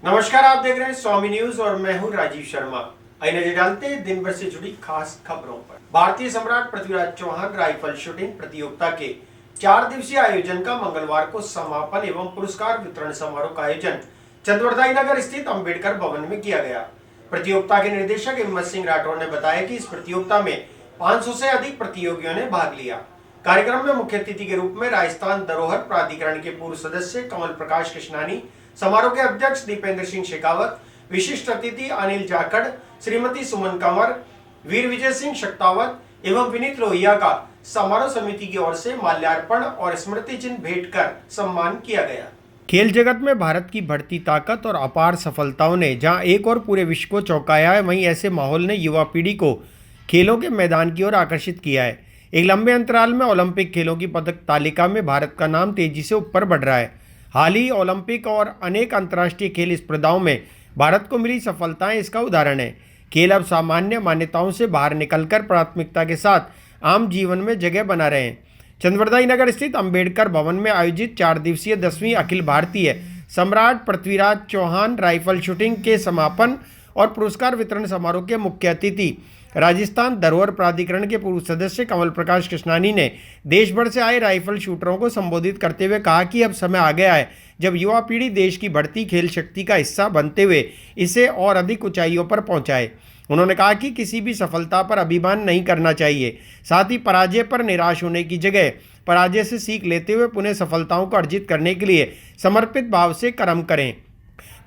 नमस्कार, आप देख रहे हैं स्वामी न्यूज और मैं हूं राजीव शर्मा। आइए नजर डालते हैं दिन भर से जुड़ी खास खबरों पर। भारतीय सम्राट पृथ्वीराज चौहान राइफल शूटिंग प्रतियोगिता के 4 दिवसीय आयोजन का मंगलवार को समापन एवं पुरस्कार वितरण समारोह का आयोजन चंदवरदाई नगर स्थित अम्बेडकर भवन में किया गया। प्रतियोगिता के निदेशक हिम्मत सिंह राठौर ने बताया कि इस प्रतियोगिता में 500 से अधिक प्रतियोगियों ने भाग लिया। कार्यक्रम में मुख्य अतिथि के रूप में राजस्थान धरोहर प्राधिकरण के पूर्व सदस्य कमल प्रकाश कृष्णानी, समारोह के अध्यक्ष दीपेंद्र सिंह शेखावत, विशिष्ट अतिथि अनिल जाखड़, श्रीमती सुमन कंवर, वीर विजय सिंह शक्तावत एवं विनीत लोहिया का समारोह समिति की ओर से माल्यार्पण और स्मृति चिन्ह भेंट कर सम्मान किया गया। खेल जगत में भारत की बढ़ती ताकत और अपार सफलताओं ने जहां एक और पूरे विश्व को चौंकाया है, वहीं ऐसे माहौल ने युवा पीढ़ी को खेलों के मैदान की ओर आकर्षित किया है। एक लंबे अंतराल में ओलंपिक खेलों की पदक तालिका में भारत का नाम तेजी से ऊपर बढ़ रहा है। हाल ही ओलंपिक और अनेक अंतर्राष्ट्रीय खेल स्पर्धाओं में भारत को मिली सफलताएं इसका उदाहरण है। खेल अब सामान्य मान्यताओं से बाहर निकलकर प्राथमिकता के साथ आम जीवन में जगह बना रहे हैं। चंदवरदाई नगर स्थित अम्बेडकर भवन में आयोजित 4 दिवसीय 10वीं अखिल भारतीय सम्राट पृथ्वीराज चौहान राइफल शूटिंग के समापन और पुरस्कार वितरण समारोह के मुख्य अतिथि राजस्थान धरोहर प्राधिकरण के पूर्व सदस्य कमल प्रकाश कृष्णानी ने देश भर से आए राइफल शूटरों को संबोधित करते हुए कहा कि अब समय आ गया है जब युवा पीढ़ी देश की बढ़ती खेल शक्ति का हिस्सा बनते हुए इसे और अधिक ऊंचाइयों पर पहुंचाए। उन्होंने कहा कि किसी भी सफलता पर अभिमान नहीं करना चाहिए, साथ ही पराजय पर निराश होने की जगह पराजय से सीख लेते हुए पुनः सफलताओं को अर्जित करने के लिए समर्पित भाव से कर्म करें।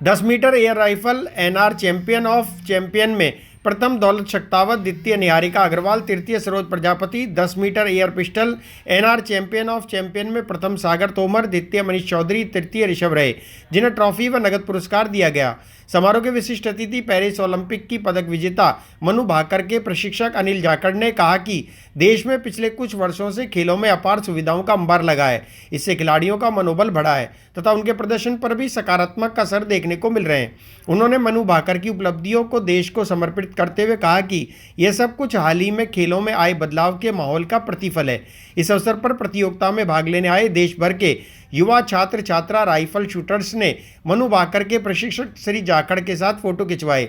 10 metre air rifle NR champion of champion में प्रथम दौलत शक्तावत, द्वितीय निहारिका अग्रवाल, तृतीय Saroj Prajapati. 10 metre air pistol NR champion of champion में प्रथम सागर तोमर, द्वितीय मनीष चौधरी, तृतीय ऋषभ रहे, जिन्हें ट्रॉफी व नगद पुरस्कार दिया गया। समारोह के विशिष्ट अतिथि पेरिस ओलंपिक की पदक विजेता मनु भाकर के प्रशिक्षक अनिल जाखड़ ने कहा कि देश में पिछले कुछ वर्षों से खेलों में अपार सुविधाओं का अंबार लगा है। इससे खिलाड़ियों का मनोबल बढ़ा है तथा उनके प्रदर्शन पर भी सकारात्मक असर देखने को मिल रहे हैं। उन्होंने मनु भाकर की उपलब्धियों को देश को समर्पित करते हुए कहा कि यह सब कुछ हाल ही में खेलों में आए बदलाव के माहौल का प्रतिफल है। इस अवसर पर प्रतियोगिता में भाग लेने आए देश भर के युवा छात्र छात्रा राइफल शूटर्स ने मनु भाकर के प्रशिक्षक श्री जाखड़ के साथ फोटो खिंचवाए।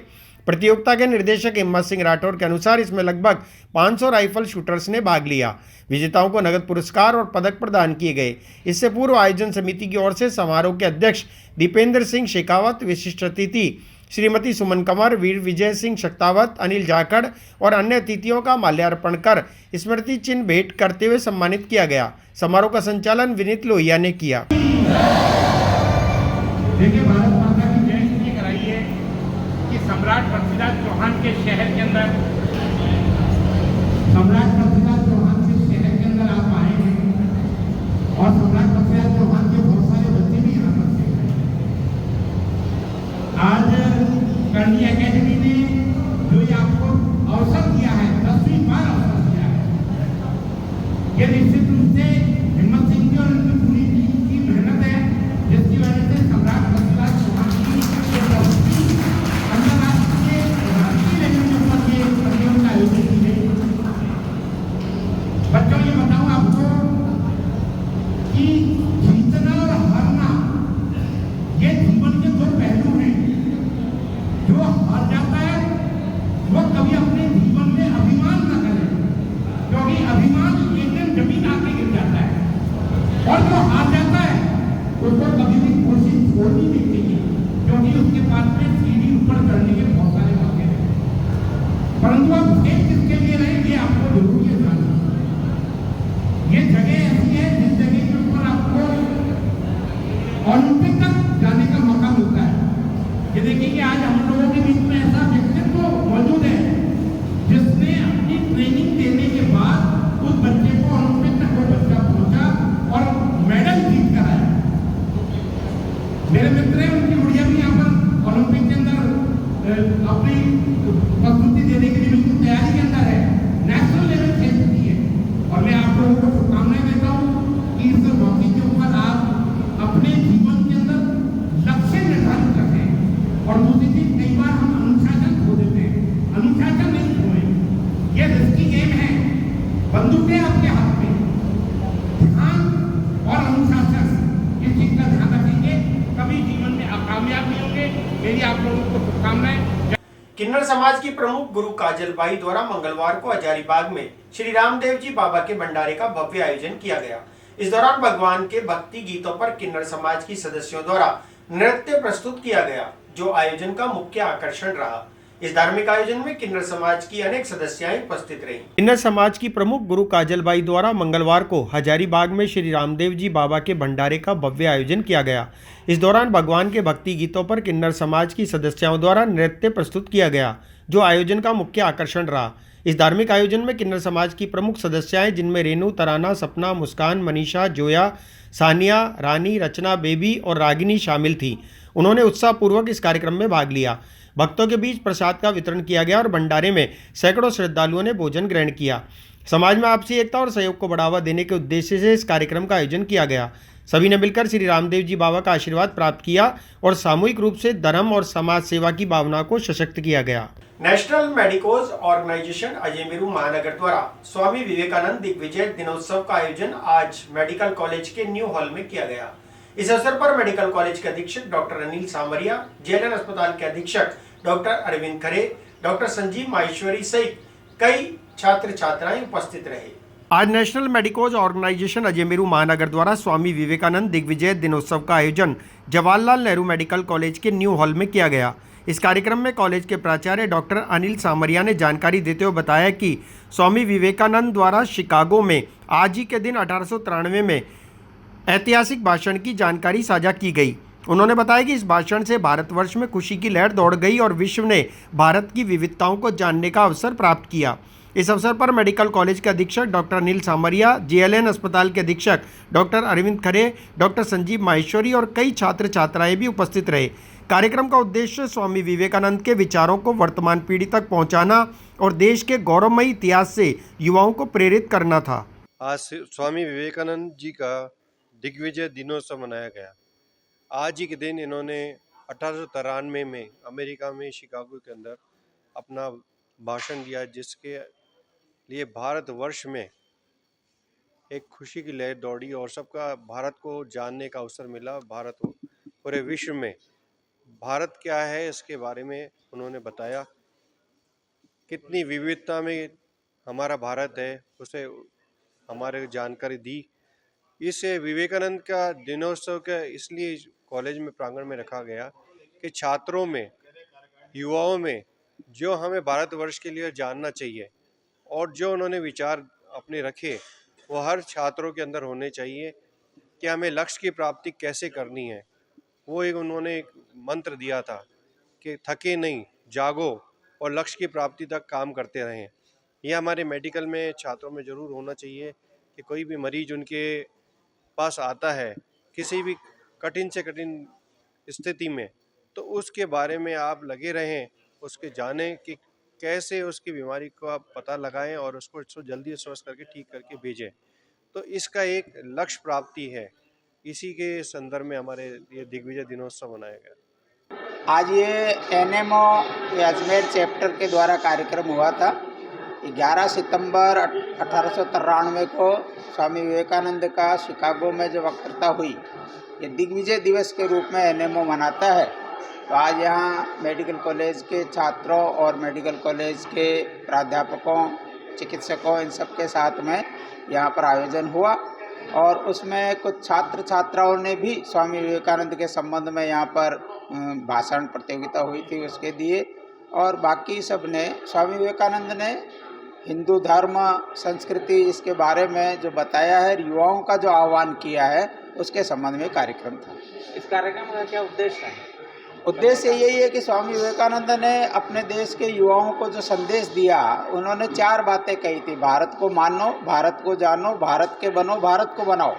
प्रतियोगिता के निर्देशक हिम्मत सिंह राठौर के अनुसार इसमें लगभग 500 राइफल शूटर्स ने भाग लिया। विजेताओं को नगद पुरस्कार और पदक प्रदान किए गए। इससे पूर्व आयोजन समिति की ओर से समारोह के अध्यक्ष दीपेंद्र सिंह शेखावत, विशिष्ट अतिथि श्रीमती सुमन कंवर, वीर विजय सिंह शक्तावत, अनिल जाखड़ और अन्य अतिथियों का माल्यार्पण कर स्मृति चिन्ह भेंट करते हुए सम्मानित किया गया। समारोह का संचालन विनीत लोहिया ने किया। देखिए, भारत माता की जय इसलिए कराई है कि सम्राट पृथ्वीराज चौहान के शहर के अंदर आप आए हैं और सम्राट पृथ्वीराज चौहान के बहुत सारे बच्चे भी यहाँ पर सीख रहे हैं। आज करनी एकेडमी ने जो ये आपको अवसर दिया है, 10वीं बार अवसर दिया है, ये निश्चित रूप से हिम्मत सिंह की और उनकी पूरी टीम की मेहनत है, जिसकी वजह से सम्राट पृथ्वीराज चौहान की अंतर्राष्ट्रीय भारतीय लेवल पर ये प्रतियोगिता आयोजित की गई। बच्चों, ये बताऊं आपको कि जीतना और हारना ये जीवन के 2 पहलू हैं। जो हार जाता है वो कभी अपने जीवन में अभिमान न करे, क्योंकि अभिमान एक दिन जमीन आके गिर जाता है, और जो हार जाता है उसको कभी भी कोशिश छोड़नी नहीं चाहिए, क्योंकि उसके पास में सीढ़ी ऊपर चढ़ने के बहुत सारे मौके हैं। परंतु आप खेल किसके लिए रहे, ये आपको जरूरी है जानना। ये जगह ऐसी है जिस जगह के ऊपर आपको ओलंपिक तक जाने का मौका मिलता है। ये देखिए कि आज हम लोगों के बीच में ऐसा व्यक्तित्व मौजूद है जिसने अपनी ट्रेनिंग देने के बाद उस बच्चे को ओलंपिक तक वो बच्चा पहुंचा और मेडल जीत कर आया। मेरे मित्र हैं, उनकी गुड़िया भी यहाँ पर ओलंपिक के अंदर अपनी प्रस्तुति देने के लिए बिल्कुल तैयारी के अंदर है, नेशनल लेवल खेल चुकी है। और मैं आप लोगों को शुभकामनाएं देता हूँ कि इस मौके के ऊपर आप अपने जीवन के अंदर लक्ष्य निर्धारित रखें। और दूसरी चीज, कई बार हम अनुशासन खो देते हैं, अनुशासन नहीं खोए। ये रिस्की गेम है, बंदूकें आपके हाथ में, ध्यान और अनुशासन, इस चीज का ध्यान रखेंगे, कभी जीवन में अकामयाब नहीं होंगे। लिए मेरी आप लोगों को शुभकामनाएं। किन्नर समाज की प्रमुख गुरु काजलबाई द्वारा मंगलवार को हजारीबाग में श्री रामदेव जी बाबा के भंडारे का भव्य आयोजन किया गया। इस दौरान भगवान के भक्ति गीतों पर किन्नर समाज की सदस्यों द्वारा नृत्य प्रस्तुत किया गया, जो आयोजन का मुख्य आकर्षण रहा। इस धार्मिक आयोजन में किन्नर समाज की अनेक सदस्याएं उपस्थित रहीं। किन्नर समाज की प्रमुख गुरु काजलबाई द्वारा मंगलवार को हजारीबाग में श्री रामदेव जी बाबा के भंडारे का भव्य आयोजन किया गया। इस दौरान भगवान के भक्ति गीतों पर किन्नर समाज की सदस्यों द्वारा नृत्य प्रस्तुत किया गया, जो आयोजन का मुख्य आकर्षण रहा। इस धार्मिक आयोजन में किन्नर समाज की प्रमुख सदस्याएं, जिनमें रेनू, तराना, सपना, मुस्कान, मनीषा, जोया, सानिया, रानी, रचना, बेबी और रागिनी शामिल थी। उन्होंने उत्साहपूर्वक इस कार्यक्रम में भाग लिया। भक्तों के बीच प्रसाद का वितरण किया गया और भंडारे में सैकड़ों श्रद्धालुओं ने भोजन ग्रहण किया। समाज में आपसी एकता और सहयोग को बढ़ावा देने के उद्देश्य से इस कार्यक्रम का आयोजन किया गया। सभी ने मिलकर श्री रामदेव जी बाबा का आशीर्वाद प्राप्त किया और सामूहिक रूप से धर्म और समाज सेवा की भावना को सशक्त किया गया। नेशनल मेडिकोज ऑर्गेनाइजेशन अजमेरू महानगर द्वारा स्वामी विवेकानंद दिग्विजय दिनोत्सव का आयोजन आज मेडिकल कॉलेज के न्यू हॉल में किया गया। इस अवसर पर मेडिकल कॉलेज के अधीक्षक डॉक्टर अनिल सामरिया, जेएलएन अस्पताल के अधीक्षक डॉक्टर अरविंद खरे, डॉक्टर संजीव माहेश्वरी सहित कई छात्र छात्राएं उपस्थित रहे। आज नेशनल मेडिकोज ऑर्गेनाइजेशन अजमेरू महानगर द्वारा स्वामी विवेकानंद दिग्विजय दिनोत्सव का आयोजन जवाहरलाल नेहरू मेडिकल कॉलेज के न्यू हॉल में किया गया। इस कार्यक्रम में कॉलेज के प्राचार्य डॉक्टर अनिल सामरिया ने जानकारी देते हुए बताया कि स्वामी विवेकानंद द्वारा शिकागो में आज ही के दिन 1893 में ऐतिहासिक भाषण की जानकारी साझा की गई। उन्होंने बताया कि इस भाषण से भारतवर्ष में खुशी की लहर दौड़ गई और विश्व ने भारत की विविधताओं को जानने का अवसर प्राप्त किया। इस अवसर पर मेडिकल कॉलेज के अधीक्षक डॉक्टर अनिल सामरिया, जेएलएन अस्पताल के अधीक्षक डॉक्टर अरविंद खरे, डॉक्टर संजीव माहेश्वरी और कई छात्र छात्राएं भी उपस्थित रहे। कार्यक्रम का उद्देश्य स्वामी विवेकानंद के विचारों को वर्तमान पीढ़ी तक पहुंचाना और देश के गौरवमयी इतिहास से युवाओं को प्रेरित करना था। आज स्वामी विवेकानंद जी का दिग्विजय दिनोत्सव मनाया गया। आज ही के दिन इन्होंने 1893 में अमेरिका में शिकागो के अंदर अपना भाषण दिया, जिसके लिए भारतवर्ष में एक खुशी की लहर दौड़ी और सबका भारत को जानने का अवसर मिला। भारत पूरे विश्व में भारत क्या है इसके बारे में उन्होंने बताया। कितनी विविधता में हमारा भारत है उसे हमारे जानकारी दी। इस विवेकानंद का दिनोत्सव का इसलिए कॉलेज में प्रांगण में रखा गया कि छात्रों में, युवाओं में जो हमें भारतवर्ष के लिए जानना चाहिए और जो उन्होंने विचार अपने रखे वो हर छात्रों के अंदर होने चाहिए कि हमें लक्ष्य की प्राप्ति कैसे करनी है। वो उन्होंने एक मंत्र दिया था कि थके नहीं, जागो और लक्ष्य की प्राप्ति तक काम करते रहें। यह हमारे मेडिकल में छात्रों में ज़रूर होना चाहिए कि कोई भी मरीज उनके पास आता है किसी भी कठिन से कठिन स्थिति में, तो उसके बारे में आप लगे रहें, उसके जानें कि कैसे उसकी बीमारी को आप पता लगाएं और उसको जल्दी स्वस्थ करके ठीक करके भेजें। तो इसका एक लक्ष्य प्राप्ति है। इसी के संदर्भ में हमारे ये दिग्विजय दिनोत्सव मनाया गया। आज ये एनएमओ अजमेर चैप्टर के द्वारा कार्यक्रम हुआ था। 11 सितंबर 1893 को स्वामी विवेकानंद का शिकागो में जो वक्तृता हुई, ये दिग्विजय दिवस के रूप में एनएमओ मनाता है। तो आज यहाँ मेडिकल कॉलेज के छात्रों और मेडिकल कॉलेज के प्राध्यापकों, चिकित्सकों, इन सब के साथ में यहाँ पर आयोजन हुआ और उसमें कुछ छात्र छात्राओं ने भी स्वामी विवेकानंद के संबंध में यहाँ पर भाषण प्रतियोगिता हुई थी, उसके दिए। और बाकी सब ने स्वामी विवेकानंद ने हिंदू धर्म, संस्कृति, इसके बारे में जो बताया है, युवाओं का जो आह्वान किया है, उसके संबंध में कार्यक्रम था। इस कार्यक्रम का क्या उद्देश्य है? उद्देश्य यही है कि स्वामी विवेकानंद ने अपने देश के युवाओं को जो संदेश दिया, उन्होंने 4 बातें कही थी। भारत को मानो, भारत को जानो, भारत के बनो, भारत को बनाओ।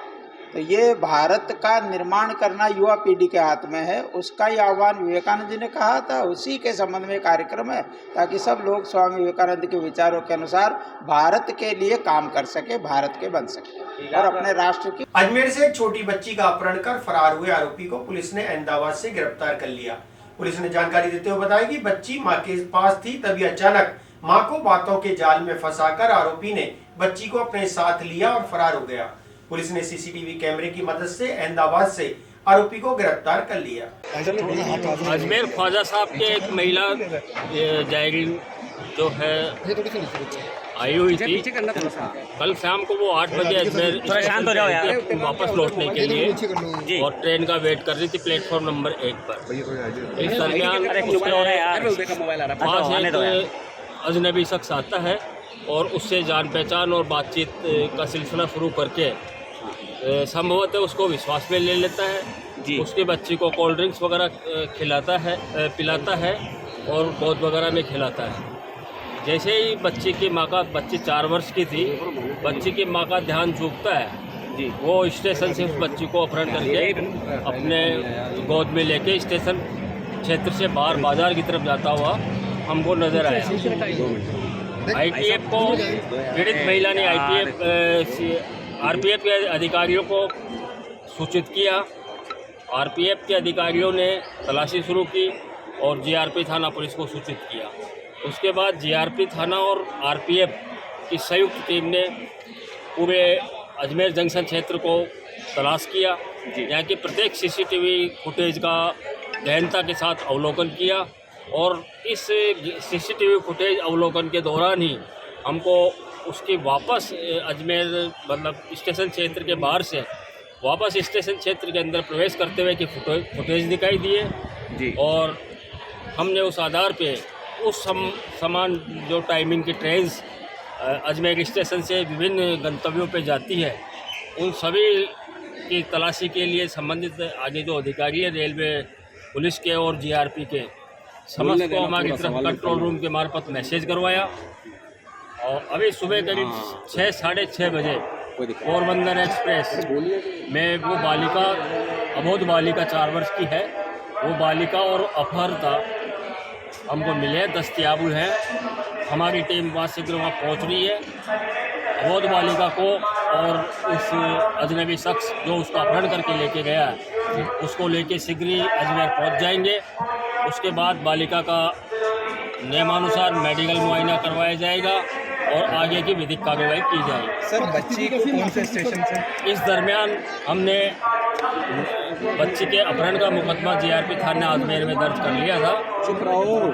तो ये भारत का निर्माण करना युवा पीढ़ी के हाथ में है, उसका ही आह्वान विवेकानंद जी ने कहा था। उसी के संबंध में कार्यक्रम है ताकि सब लोग स्वामी विवेकानंद के विचारों के अनुसार भारत के लिए काम कर सके, भारत के बन सके और अपने राष्ट्र की। अजमेर से एक छोटी बच्ची का अपहरण कर फरार हुए आरोपी को पुलिस ने अहमदाबाद से गिरफ्तार कर लिया। पुलिस ने जानकारी देते हुए बताया कि बच्ची मां के पास थी, तभी अचानक मां को बातों के जाल में फंसाकर आरोपी ने बच्ची को अपने साथ लिया और फरार हो गया। पुलिस ने सीसीटीवी कैमरे की मदद से अहमदाबाद से आरोपी को गिरफ्तार कर लिया। अजमेर ख्वाजा साहब के एक महिला जायरीन जो है आई हुई थी, कल शाम को वो 8 बजे अजमेर वापस लौटने के लिए और ट्रेन का वेट कर रही थी प्लेटफॉर्म नंबर 1 पर। इस दरमियान पास एक अजनबी शख्स आता है और उससे जान पहचान और बातचीत का सिलसिला शुरू करके संभवतः उसको विश्वास में ले लेता है। उसके बच्चे को कोल्ड ड्रिंक्स वगैरह खिलाता है, पिलाता है और गोद वगैरह में खिलाता है। जैसे ही बच्ची 4 वर्ष की थी, बच्ची की माँ का ध्यान चूकता है, वो स्टेशन से उस बच्ची को अपहरण करके अपने गोद में लेके स्टेशन क्षेत्र से बाहर बाजार की तरफ जाता हुआ हमको नज़र आया। आईटीएफ को पीड़ित महिला ने आरपीएफ के अधिकारियों को सूचित किया। आरपीएफ के अधिकारियों ने तलाशी शुरू की और जीआरपी थाना पुलिस को सूचित किया। उसके बाद जीआरपी थाना और आरपीएफ की संयुक्त टीम ने पूरे अजमेर जंक्शन क्षेत्र को तलाश किया। यहाँ की प्रत्येक सीसीटीवी फुटेज का गहनता के साथ अवलोकन किया और इस सीसीटीवी फुटेज अवलोकन के दौरान ही हमको उसकी वापस अजमेर मतलब स्टेशन क्षेत्र के बाहर से वापस स्टेशन क्षेत्र के अंदर प्रवेश करते हुए की फुटेज दिखाई दिए और हमने उस आधार पे उस समान जो टाइमिंग की ट्रेन्स अजमेर स्टेशन से विभिन्न गंतव्यों पे जाती है, उन सभी की तलाशी के लिए संबंधित आगे जो अधिकारी है रेलवे पुलिस के और जीआरपी के समस्त को हमारी तरफ कंट्रोल रूम के मार्फत मैसेज करवाया। और अभी सुबह करीब 6 साढ़े 6 बजे पोरबंदर एक्सप्रेस में वो बालिका, अबोध बालिका 4 वर्ष की है, वो बालिका और अपहर्ता हमको मिले, दस्तयाब है। हमारी टीम वहाँ शीघ्र वहाँ पहुँच रही है। अबोध बालिका को और उस अजनबी शख्स जो उसका अपहरण करके लेके गया है उसको लेके शीघ्र ही अजमेर पहुँच जाएंगे। उसके बाद बालिका का नियमानुसार मेडिकल मुआयना करवाया जाएगा और आगे की विधिक कार्रवाई की जाएगी। सर बच्ची को कौन से स्टेशन से? इस दरमियान हमने बच्ची के अपहरण का मुकदमा जीआरपी थाना अजमेर में दर्ज कर लिया था। चुप रहो।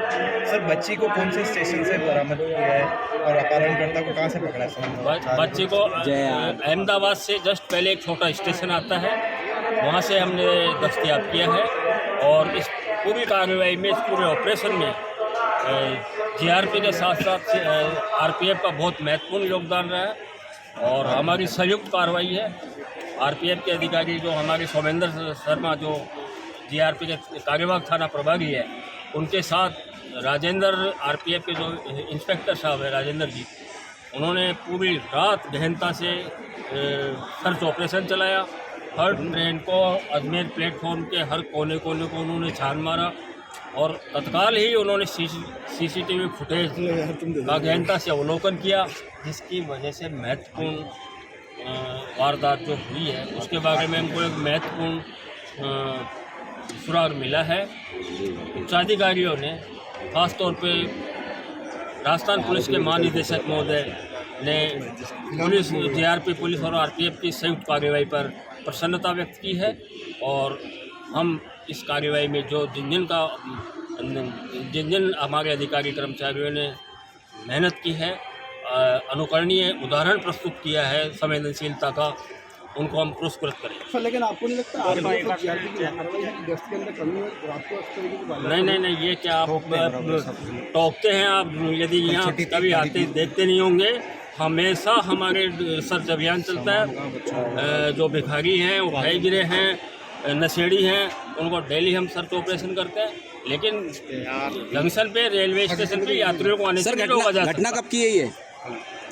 सर बच्ची को कौन से स्टेशन से बरामद किया है और अपहरणकर्ता को कहाँ से पकड़ा है? बच्ची को अहमदाबाद से जस्ट पहले एक छोटा स्टेशन आता है, वहाँ से हमने दस्तयाब किया है और इस पूरी कार्रवाई में, इस पूरे ऑपरेशन में जीआरपी के साथ साथ आरपीएफ का बहुत महत्वपूर्ण योगदान रहा है और हमारी संयुक्त कार्रवाई है। आरपीएफ के अधिकारी जो हमारे सौमेंद्र शर्मा जो जीआरपी के कार्यवाहक थाना प्रभारी है, उनके साथ राजेंद्र आरपीएफ के जो इंस्पेक्टर साहब है राजेंद्र जी, उन्होंने पूरी रात गहनता से सर्च ऑपरेशन चलाया। हर ट्रेन को अजमेर प्लेटफॉर्म के हर कोने कोने को उन्होंने छान मारा और तत्काल ही उन्होंने सीसीटीवी फुटेज का गहनता से अवलोकन किया, जिसकी वजह से महत्वपूर्ण वारदात जो हुई है उसके बारे में हमको एक महत्वपूर्ण सुराग मिला है। उच्चाधिकारियों ने खासतौर पे राजस्थान पुलिस के महानिदेशक महोदय ने पुलिस, जीआरपी पुलिस और आरपीएफ की संयुक्त कार्रवाई पर प्रसन्नता व्यक्त की है और हम इस कार्रवाई में जो जिन जिन हमारे अधिकारी कर्मचारियों ने मेहनत की है, अनुकरणीय उदाहरण प्रस्तुत किया है संवेदनशीलता का, उनको हम पुरस्कृत करें। लेकिन आपको नहीं लगता नहीं, ये क्या आप टोकते हैं? आप यदि यहाँ कभी आते देखते नहीं होंगे, हमेशा हमारे रिसर्च अभियान चलता है। जो भिखारी हैं, उठाए गिरे हैं, नशेड़ी हैं, उनको डेली हम सर्च ऑपरेशन करते हैं। लेकिन जंक्शन पे रेलवे स्टेशन पे यात्रियों को आने से रोका जा सकता है। घटना कब की है ये?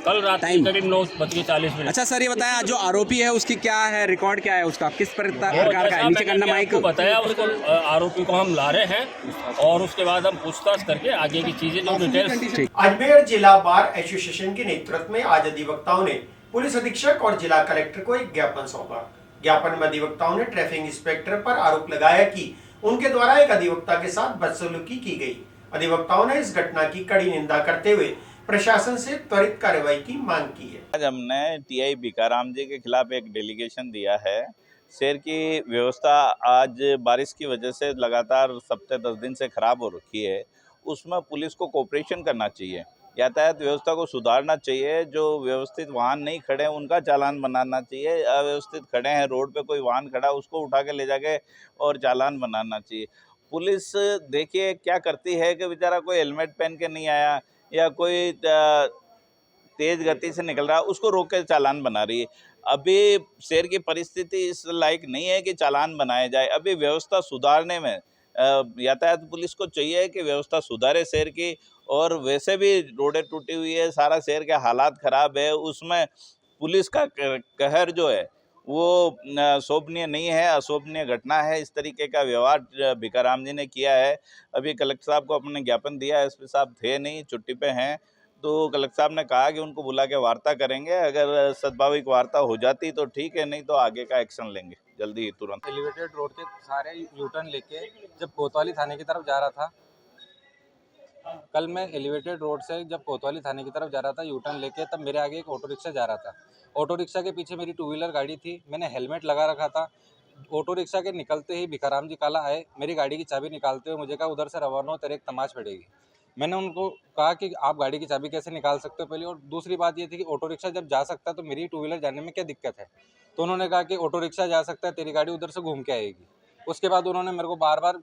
कल रात करीब 9:40। अच्छा सर, ये बताया जो आरोपी है उसकी क्या है, रिकॉर्ड क्या है उसका, किस प्रकार का है? नीचे करना माइक। बताया उसको, आरोपी को हम ला रहे हैं और उसके बाद हम पूछताछ करके आगे की चीजें जो डिटेल्स। अजमेर जिला बार एसोसिएशन के नेतृत्व में आज अधिवक्ताओं ने पुलिस अधीक्षक और जिला कलेक्टर को एक ज्ञापन सौंपा। ज्ञापन में अधिवक्ताओं ने ट्रैफिक इंस्पेक्टर पर आरोप लगाया कि उनके द्वारा एक अधिवक्ता के साथ बदसलूकी की गई। अधिवक्ताओं ने इस घटना की कड़ी निंदा करते हुए प्रशासन से त्वरित कार्रवाई की मांग की है। आज हमने टीआई भिकाराम जी के खिलाफ एक डेलीगेशन दिया है शहर की व्यवस्था आज बारिश की वजह से लगातार हफ्ते 10 दिन से ख़राब हो रखी है। उसमें पुलिस को कोऑपरेशन करना चाहिए, यातायात व्यवस्था को सुधारना चाहिए। जो व्यवस्थित वाहन नहीं खड़े हैं उनका चालान बनाना चाहिए, अव्यवस्थित खड़े हैं रोड पे कोई वाहन खड़ा उसको उठा के ले जाके और चालान बनाना चाहिए। पुलिस देखिए क्या करती है कि बेचारा कोई हेलमेट पहन के नहीं आया या कोई तेज़ गति से निकल रहा है उसको रोक के चालान बना रही है। अभी शहर की परिस्थिति इस लायक नहीं है कि चालान बनाया जाए। अभी व्यवस्था सुधारने में यातायात पुलिस को चाहिए कि व्यवस्था सुधारे शहर की। और वैसे भी रोडें टूटी हुई है, सारा शहर के हालात ख़राब है, उसमें पुलिस का कहर जो है वो शोभनीय नहीं है, अशोभनीय घटना है। इस तरीके का व्यवहार भिकाराम जी ने किया है। अभी कलेक्टर साहब को अपने ज्ञापन दिया, एसपी साहब थे नहीं, छुट्टी पे हैं, तो कलेक्टर साहब ने कहा कि उनको बुला के वार्ता करेंगे। अगर सद्भाविक वार्ता हो जाती तो ठीक है, नहीं तो आगे का एक्शन लेंगे जल्दी ही, तुरंत। एलिवेटेड रोड के सारे यूटर्न लेके जब कोतवाली थाने की तरफ जा रहा था, कल मैं एलिवेटेड रोड से जब कोतवाली थाने की तरफ जा रहा था यूटर्न लेके, तब मेरे आगे एक ऑटो रिक्शा जा रहा था। ऑटो रिक्शा के पीछे मेरी 2 व्हीलर गाड़ी थी, मैंने हेलमेट लगा रखा था। ऑटो रिक्शा के निकलते ही भिखाराम जी काला आए, मेरी गाड़ी की चाबी निकालते हुए मुझे कहा उधर से रवाना हो, तेरे एक तमाश पड़ेगी। मैंने उनको कहा कि आप गाड़ी की चाबी कैसे निकाल सकते हो पहले, और दूसरी बात ये थी कि ऑटो रिक्शा जब जा सकता है तो मेरी 2 व्हीलर जाने में क्या दिक्कत है। तो उन्होंने कहा कि ऑटो रिक्शा जा सकता है, तेरी गाड़ी उधर से घूम के आएगी। उसके बाद उन्होंने मेरे को बार बार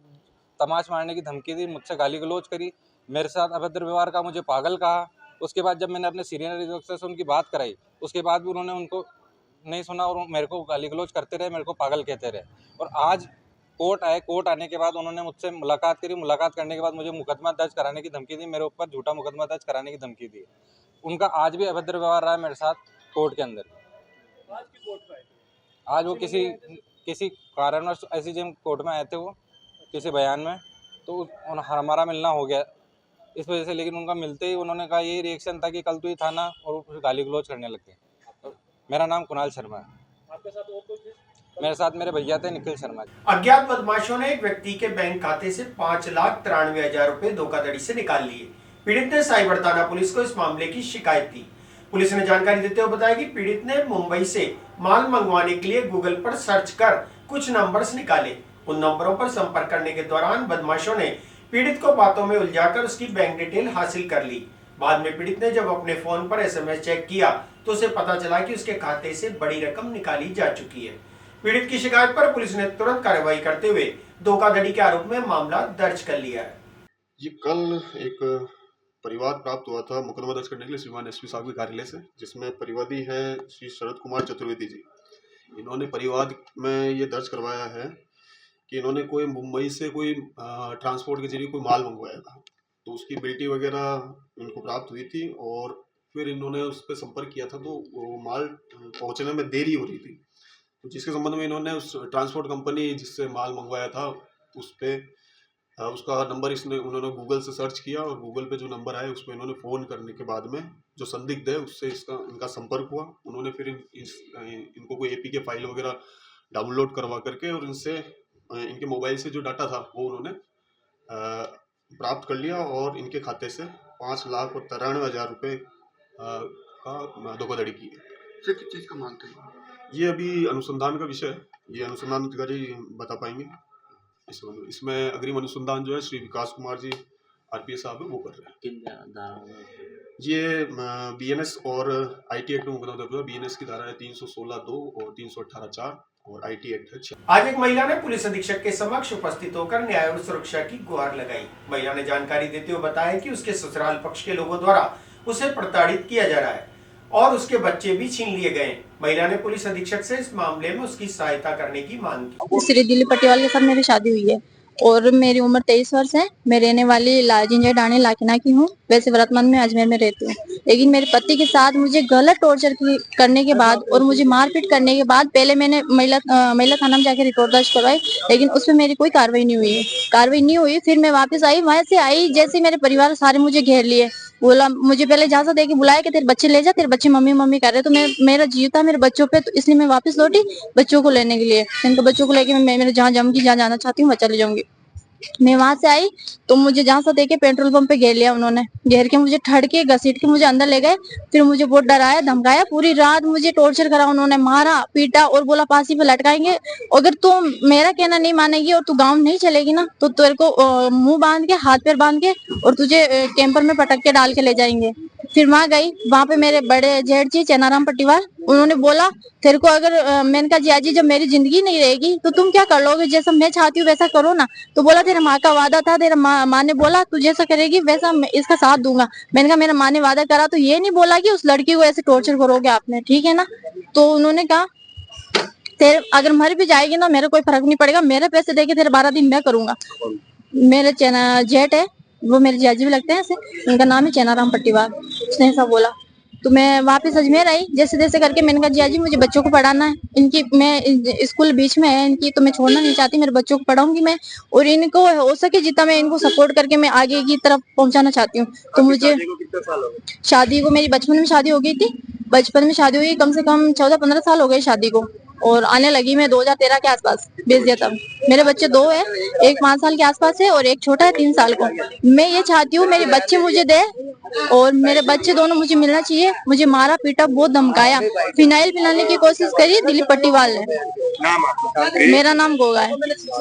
तमाश मारने की धमकी दी, मुझसे गाली गलौज करी, मेरे साथ अभद्र व्यवहार का, मुझे पागल कहा। उसके बाद जब मैंने अपने सीनियर अधिवक्ता से उनकी बात कराई, उसके बाद भी उन्होंने उनको नहीं सुना और मेरे को गाली गलौज करते रहे, मेरे को पागल कहते रहे। और आज कोर्ट आए, कोर्ट आने के बाद उन्होंने मुझसे मुलाकात करी, मुलाकात करने के बाद मुझे मुकदमा दर्ज कराने की धमकी दी, मेरे ऊपर झूठा मुकदमा दर्ज कराने की धमकी दी। उनका आज भी अभद्र व्यवहार रहा है मेरे साथ कोर्ट के अंदर। आज वो किसी कारणवश ऐसी जब कोर्ट में आए थे, वो किसी बयान में, तो हमारा मिलना हो गया इस वजह से। लेकिन उनका मिलते ही उन्होंने कहा, यही रिएक्शन था कि कल तू ही था ना, और वो गाली गलौज करने लग गए। तो मेरा नाम कुणाल शर्मा है। आपके साथ और कोई थे? मेरे साथ मेरे भैया थे, निखिल शर्मा। अज्ञात बदमाशों ने एक व्यक्ति के बैंक खाते से 5,93,000 रुपए धोखाधड़ी से निकाल लिए। पीड़ित ने साइबर थाना पुलिस को इस मामले की शिकायत दी। पुलिस ने जानकारी देते हुए बताया कि पीड़ित ने मुंबई से माल मंगवाने के लिए गूगल पर सर्च कर कुछ नंबर्स निकाले। उन नंबरों पर संपर्क करने के दौरान बदमाशों ने पीड़ित को बातों में उलझाकर उसकी बैंक डिटेल हासिल कर ली। बाद में पीड़ित ने जब अपने फोन पर SMS चेक किया तो उसे पता चला कि उसके खाते से बड़ी रकम निकाली जा चुकी है। पीड़ित की शिकायत पर पुलिस ने तुरंत कार्रवाई करते हुए धोखाधड़ी के आरोप में मामला दर्ज कर लिया है। ये कल एक परिवाद प्राप्त हुआ था मुकदमा दर्ज करने के लिए श्रीमान एसपी साहब के कार्यालय से, जिसमें परिवादी है श्री शरद कुमार चतुर्वेदी जी। इन्होंने परिवाद में ये दर्ज करवाया है कि इन्होंने कोई मुंबई से कोई ट्रांसपोर्ट के जरिए कोई माल मंगवाया था, तो उसकी बिल्टी वगैरह इनको प्राप्त हुई थी और फिर इन्होंने उस पर संपर्क किया था, तो वो माल पहुंचने में देरी हो रही थी। तो जिसके संबंध में इन्होंने उस ट्रांसपोर्ट कंपनी जिससे माल मंगवाया था उस पर उसका नंबर उन्होंने गूगल से सर्च किया और गूगल पे जो नंबर आया उस पर इन्होंने फ़ोन करने के बाद में जो संदिग्ध है उससे इनका संपर्क हुआ। उन्होंने फिर इनको कोई APK फाइल वगैरह डाउनलोड करवा करके और इनके मोबाइल से जो डाटा था वो उन्होंने प्राप्त कर लिया और इनके खाते से 5,93,000 रुपये का धोखाधड़ी की है। किस चीज़ का मानते हैं? ये अभी अनुसंधान का विषय है, ये अनुसंधान अधिकारी बता पाएंगे। इसमें अग्रिम अनुसंधान जो है श्री विकास कुमार जी RPS साहब है वो कर रहे हैं। ये BNS और IT एक्ट में मुकदमा दर्ज हुआ। BNS की धारा है 316(2) और 318(4) और IT एक्ट है 6। आज एक महिला ने पुलिस अधीक्षक के समक्ष उपस्थित होकर न्याय और सुरक्षा की गुहार लगाई। महिला ने जानकारी देते हुए बताया कि उसके ससुराल पक्ष के लोगों द्वारा उसे प्रताड़ित किया जा रहा है और उसके बच्चे भी छीन लिए गए। महिला ने पुलिस अधीक्षक से इस मामले में उसकी सहायता करने की मांग की। श्री दिलीप पटियाल के साथ मेरी शादी हुई है और मेरी उम्र 23 वर्ष है। मैं रहने वाली जिंजर डाणी लाखना की हूँ। वैसे वर्तमान में अजमेर में रहती हूँ, लेकिन मेरे पति के साथ मुझे गलत टॉर्चर करने के बाद और मुझे मारपीट करने के बाद पहले मैंने महिला थाना में जाके रिपोर्ट दर्ज करवाई, लेकिन उसमें मेरी कोई कार्रवाई नहीं हुई। फिर मैं वापस आई, वहां से आई जैसे मेरे परिवार सारे मुझे घेर लिए, बोला मुझे पहले इजाजत दे के बुलाया कि तेरे बच्चे ले जा, तेरे बच्चे मम्मी मम्मी कर रहे। तो मेरा जीव था मेरे बच्चों पे, तो इसलिए मैं वापस लौटी बच्चों को लेने के लिए। इनके बच्चों को लेके मैं मेरे जहाँ जाऊंगी, जहाँ जाना चाहती हूँ वहाँ चले जाऊंगी। मैं वहां से आई तो मुझे जहां से देखे पेट्रोल पंप पे घेर लिया उन्होंने। घेर के मुझे ठड़ के घसीट के मुझे अंदर ले गए। फिर मुझे बहुत डराया धमकाया, पूरी रात मुझे टॉर्चर करा उन्होंने, मारा पीटा और बोला फांसी पे लटकाएंगे। अगर तू मेरा कहना नहीं मानेगी और तू गाँव नहीं चलेगी ना तो तेरे को मुंह बांध के हाथ पैर बांध के और तुझे कैंपर में पटक के डाल के ले जाएंगे। फिर वहां गई, वहां पे मेरे बड़े जेठ जी चेनाराम पट्टीवाल, उन्होंने बोला तेरे को अगर मैंने कहा जिया जी जब मेरी जिंदगी नहीं रहेगी तो तुम क्या कर लोगे, जैसा मैं चाहती हूँ वैसा करो ना। तो बोला तेरे माँ का वादा था, तेरा माँ ने बोला तू जैसा करेगी वैसा मैं इसका साथ दूंगा। मैंने कहा मेरा माँ ने वादा करा तो ये नहीं बोला कि उस लड़की को ऐसे टॉर्चर करोगे आपने, ठीक है ना। तो उन्होंने कहा तेरे अगर मर भी जाएगी ना मेरे कोई फर्क नहीं पड़ेगा, मेरे पैसे देके तेरे 12 दिन मैं करूंगा। मेरे जेठ है, वो मेरे जियाजी भी लगते हैं ऐसे, उनका नाम है चेनाराम पट्टीवाल, उसने ऐसा बोला। तो मैं वापस अजमेर आई, जैसे जैसे करके मैंने कहा जियाजी मुझे बच्चों को पढ़ाना है, इनकी मैं स्कूल बीच में है इनकी तो मैं छोड़ना नहीं चाहती, मेरे बच्चों को पढ़ाऊंगी मैं और इनको हो सके जितना मैं इनको सपोर्ट करके मैं आगे की तरफ पहुंचाना चाहती हूँ। तो मुझे शादी को मेरी बचपन में शादी हो गई थी, बचपन में शादी हुई, कम से कम 14-15 साल हो गए शादी को और आने लगी मैं 2013 के आसपास भेज दिया तब। मेरे बच्चे 2 है, एक 5 साल के आसपास है और एक छोटा है 3 साल को। मैं ये चाहती हूँ मेरे बच्चे मुझे दे और मेरे बच्चे दोनों मुझे मिलना चाहिए। मुझे मारा पीटा बहुत धमकाया, फिनाइल पिलाने की कोशिश करी दिलीप पट्टीवाल ने। मेरा नाम गोगा है।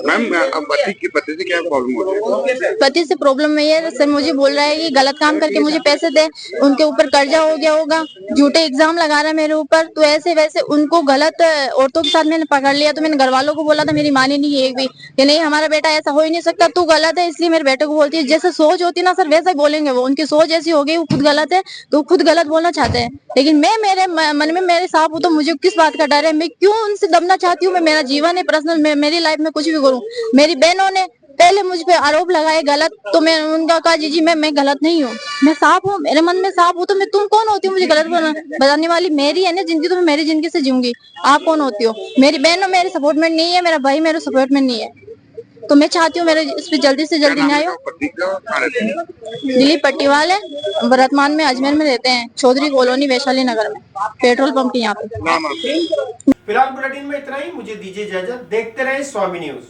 मैम पति से क्या प्रॉब्लम हो रही है? पति से प्रॉब्लम ये है सर, मुझे बोल रहा है कि गलत काम करके मुझे पैसे दे, उनके ऊपर कर्जा हो गया होगा, झूठे एग्जाम लगा रहा है मेरे ऊपर। तो ऐसे वैसे उनको गलत औरतों के साथ मैंने पकड़ लिया। तो मैंने घर वालों को बोला था, मेरी मानी नहीं एक भी कि नहीं हमारा बेटा ऐसा हो ही नहीं सकता, तू गलत है। इसलिए मेरे बेटे को बोलती है, जैसे सोच होती ना सर वैसा ही बोलेंगे वो, उनकी सोच ऐसी हो गई वो खुद गलत है तो खुद गलत बोलना चाहते हैं। लेकिन मैं मेरे मन में मेरे साफ हूँ तो मुझे किस बात का डर है, मैं क्यों उनसे दबना चाहती हूँ। मैं मेरा जीवन है पर्सनल, मेरी लाइफ में कुछ भी करूँ। मेरी बहनों ने पहले मुझ पे आरोप लगाए गलत, तो मैं उनका कहा जी मैं गलत नहीं हूँ, मैं साफ हूँ, मेरे मन में साफ हूँ। तो मैं तुम कौन होती हो मुझे गलत बताने वाली? मेरी है ना जिंदगी, तो मैं मेरी जिंदगी से जीऊंगी, आप कौन होती हो? मेरी बहन मेरे सपोर्ट में नहीं है, मेरा भाई मेरे सपोर्ट में नहीं है। तो मैं चाहती हूँ मेरे इस पे जल्दी से जल्दी न्याय हो। दिलीप पट्टीवाल है, वर्तमान में अजमेर में रहते हैं, चौधरी कॉलोनी वैशाली नगर में, पेट्रोल पंप के यहाँ पे। फिलहाल बुलेटिन में इतना ही, मुझे दीजिए इजाजत, देखते रहे स्वामी न्यूज।